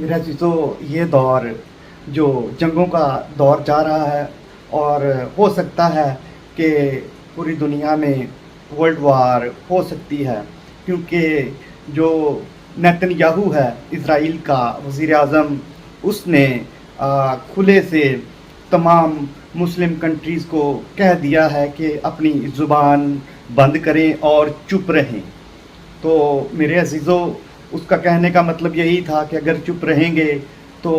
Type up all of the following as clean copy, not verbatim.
میرا عزیزو، یہ دور جو جنگوں کا دور جا رہا ہے، اور ہو سکتا ہے کہ پوری دنیا میں ورلڈ وار ہو سکتی ہے، کیونکہ جو نیتن یاہو ہے اسرائیل کا وزیر اعظم، اس نے کھلے سے تمام مسلم کنٹریز کو کہہ دیا ہے کہ اپنی زبان بند کریں اور چپ رہیں۔ تو میرے عزیزو، اس کا کہنے کا مطلب یہی تھا کہ اگر چپ رہیں گے تو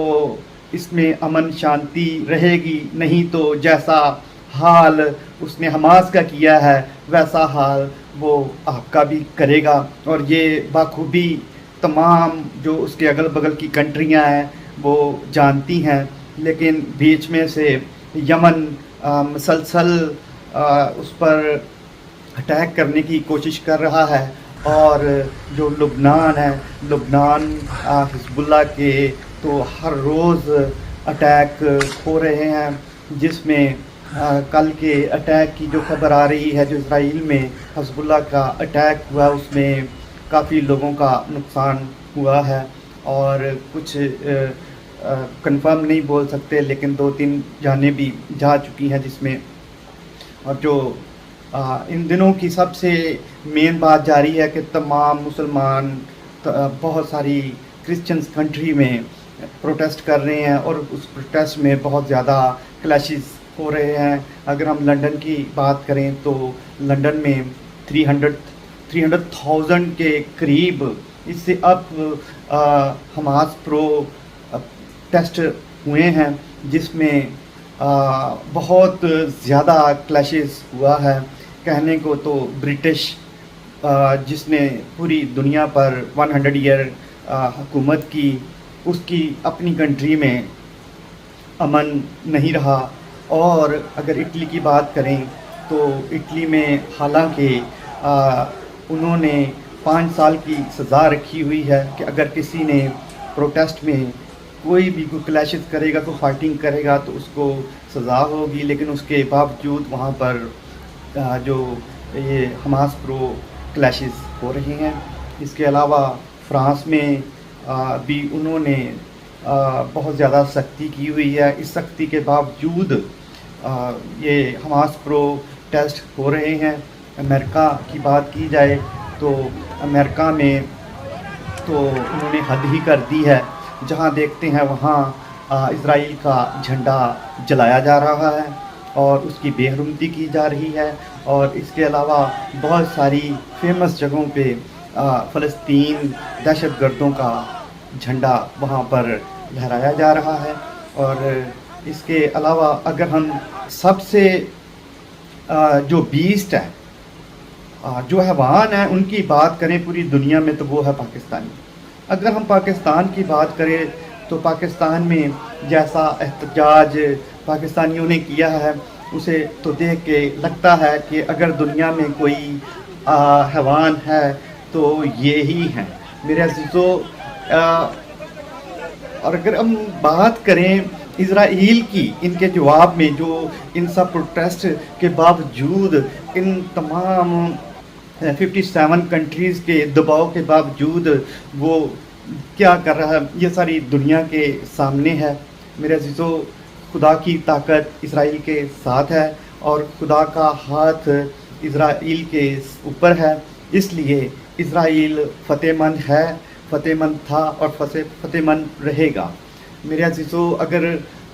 اس میں امن شانتی رہے گی، نہیں تو جیسا حال اس نے حماس کا کیا ہے ویسا حال وہ آپ کا بھی کرے گا۔ اور یہ بخوبی تمام جو اس کے اگل بغل کی کنٹریاں ہیں وہ جانتی ہیں، لیکن بیچ میں سے یمن مسلسل اس پر اٹیک کرنے کی کوشش کر رہا ہے، اور جو لبنان ہے، لبنان حزب اللہ کے تو ہر روز اٹیک ہو رہے ہیں، جس میں کل کے اٹیک کی جو خبر آ رہی ہے، جو اسرائیل میں حزب اللہ کا اٹیک ہوا، اس میں کافی لوگوں کا نقصان ہوا ہے، اور کچھ کنفرم نہیں بول سکتے، لیکن 2-3 جانیں بھی جا چکی ہیں، جس میں اور جو ان دنوں کی سب سے مین بات جاری ہے کہ تمام مسلمان بہت ساری کرسچنس کنٹری میں پروٹیسٹ کر رہے ہیں، اور اس پروٹیسٹ میں بہت زیادہ کلیشز ہو رہے ہیں۔ اگر ہم لنڈن کی بات کریں تو لنڈن میں 300,000 کے قریب اس سے اب حماس پرو ٹیسٹ ہوئے ہیں، جس میں بہت زیادہ کلیشز ہوا ہے۔ کہنے کو تو برٹش جس نے پوری دنیا پر 100 ایئر حکومت کی، اس کی اپنی کنٹری میں امن نہیں رہا۔ اور اگر اٹلی کی بات کریں تو اٹلی میں حالانکہ انہوں نے 5 سال کی سزا رکھی ہوئی ہے کہ اگر کسی نے پروٹیسٹ میں کوئی بھی کوئی کلیشز کرے گا، کوئی فائٹنگ کرے گا تو اس کو سزا ہوگی، لیکن اس کے باوجود وہاں پر جو یہ حماس پرو کلیشز ہو رہے ہیں۔ اس کے علاوہ فرانس میں بھی انہوں نے بہت زیادہ سختی کی ہوئی ہے۔ اس سختی کے باوجود یہ حماس پرو ٹیسٹ ہو رہے ہیں۔ امریکہ کی بات کی جائے تو امریکہ میں تو انہوں نے حد ہی کر دی ہے، جہاں دیکھتے ہیں وہاں اسرائیل کا جھنڈا جلایا جا رہا ہے اور اس کی بے حرمتی کی جا رہی ہے، اور اس کے علاوہ بہت ساری فیمس جگہوں پہ فلسطین دہشت گردوں کا جھنڈا وہاں پر لہرایا جا رہا ہے۔ اور اس کے علاوہ اگر ہم سب سے جو بیسٹ ہے، جو حیوان ہیں، ان کی بات کریں پوری دنیا میں تو وہ ہے پاکستانی۔ اگر ہم پاکستان کی بات کریں تو پاکستان میں جیسا احتجاج پاکستانیوں نے کیا ہے، اسے تو دیکھ کے لگتا ہے کہ اگر دنیا میں کوئی حیوان ہے تو یہی ہیں میرے عزیزو۔ اور اگر ہم بات کریں اسرائیل کی، ان کے جواب میں جو ان سب پروٹیسٹ کے باوجود، ان تمام 57 کنٹریز کے دباؤ کے باوجود وہ کیا کر رہا ہے، یہ ساری دنیا کے سامنے ہے میرے عزیزو۔ خدا کی طاقت اسرائیل کے ساتھ ہے، اور خدا کا ہاتھ اسرائیل کے اوپر ہے، اس لیے اسرائیل فتح مند ہے، فتح مند تھا اور فتح مند رہے گا میرے عزیزو۔ اگر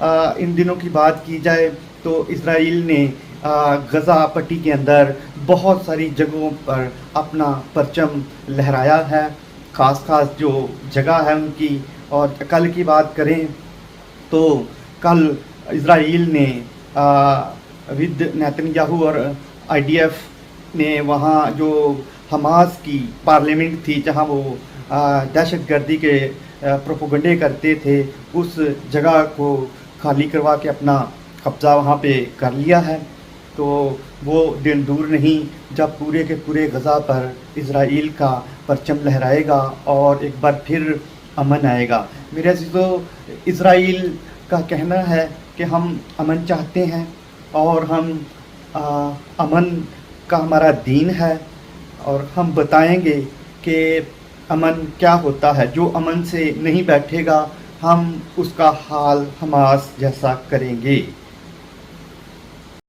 ان دنوں کی بات کی جائے تو اسرائیل نے غزہ پٹی کے اندر بہت ساری جگہوں پر اپنا پرچم لہرایا ہے، خاص جو جگہ ہے ان کی۔ اور کل کی بات کریں تو کل اسرائیل نے ود نیتن یاہو اور IDF نے وہاں جو حماس کی پارلیمنٹ تھی، جہاں وہ دہشت گردی کے پروپیگنڈے کرتے تھے، اس جگہ کو خالی کروا کے اپنا قبضہ وہاں پہ کر لیا ہے۔ تو وہ دن دور نہیں جب پورے کے پورے غزہ پر اسرائیل کا پرچم لہرائے گا اور ایک بار پھر امن آئے گا میرے عزیزو۔ اسرائیل کا کہنا ہے کہ ہم امن چاہتے ہیں، اور ہم امن کا ہمارا دین ہے، اور ہم بتائیں گے کہ امن کیا ہوتا ہے. جو امن سے نہیں بیٹھے گا ہم اس کا حال حماس جیسا کریں گے.